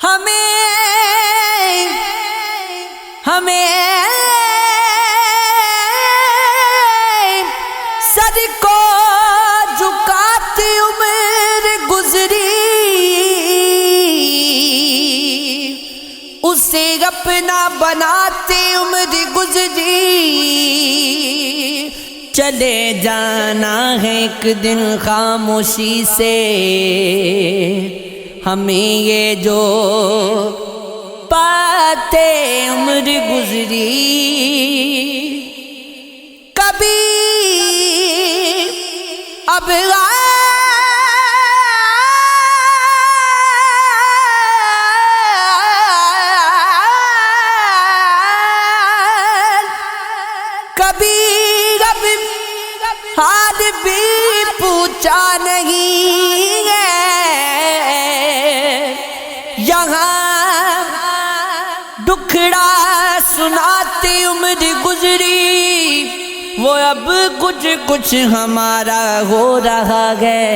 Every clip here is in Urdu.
ہمیں سر کو جھکاتی عمر گزری، اسے اپنا بناتے عمر گزری، چلے جانا ہے ایک دن خاموشی سے، ہمیں یہ جو پاتے عمر گزری، کبھی اب کبھی اب حال بھی پوچھا نہیں ہے، یہاں دکھڑا سناتے عمر گزری، وہ اب کچھ ہمارا ہو رہا ہے،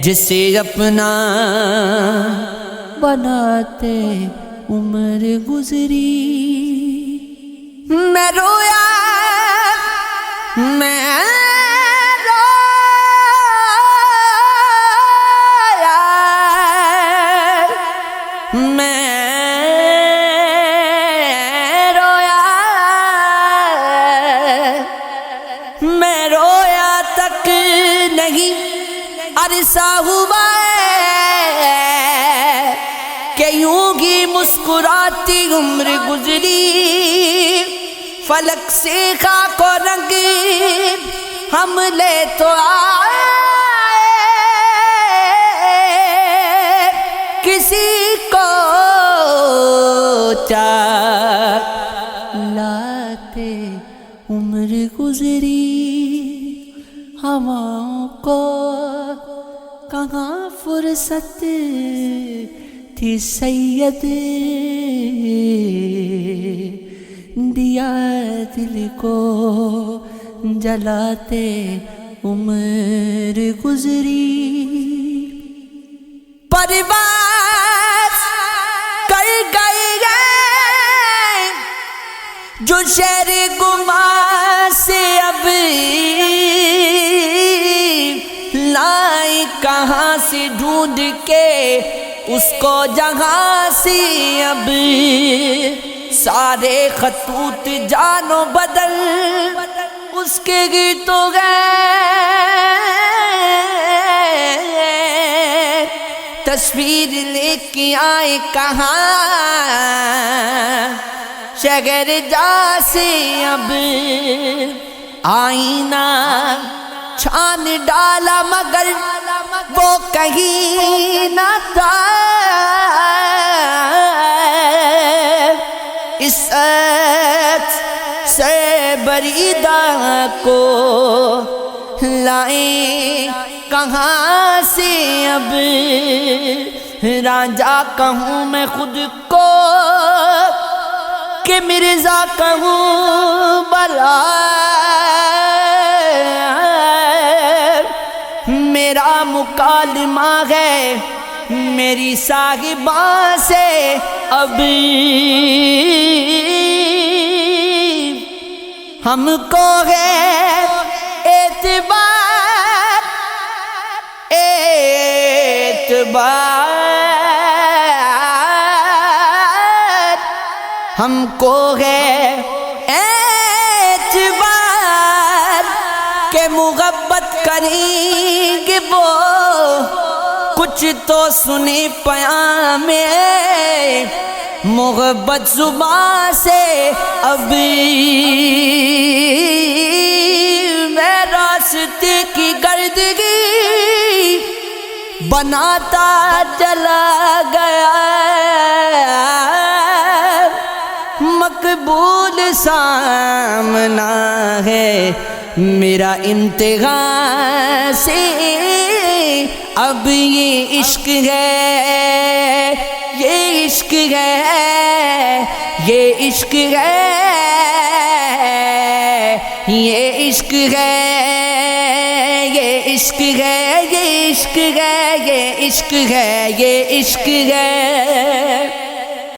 جسے اپنا بناتے عمر گزری۔ میں رویا میں رویا تک نہیں عرصہ ہوا ہے کہ یوں ہی مسکراتی عمر گزری، فلک سے خاک و رنگ ہم لے تو آئے، کسی کو لاتے عمر گزری، ہواؤں کو کہاں فرصت تھی سید، دیا دل کو جلاتے عمر گزری، پرواز کر گئی ہے جو شہر گماں سے، اب لائیں کہاں سے ڈھونڈ کے اس کو جہاں سے، اب سارے خطوط جانو بدل اس کے گیتوں گئے، تصویر لے کے آئے کہاں شہر جا سے، اب آئینہ چھان ڈالا مگر وہ کہیں نہ تھا، اس سے بریدہ کو لائیں کہاں سے، اب رانجھا کہوں میں خود کو کہ مرزا کہوں بلا، میرا مکالمہ ہے میری صاحباں سے، اب ہم کو ہے اعتبار ہم کو ہے اعتبار کہ محبت کریں گے وہ کچھ تو سنی پیام میں، محبت زبان سے، اب میں راستے کی گردگی بناتا چلا گیا، مقبول سامنا ہے میرا امتحان سے، اب یہ عشق ہے، یہ عشق ہے، یہ عشق ہے، یہ عشق ہے۔ یہ عشق ہے، یہ عشق ہے، یہ عشق ہے، یہ عشق ہے۔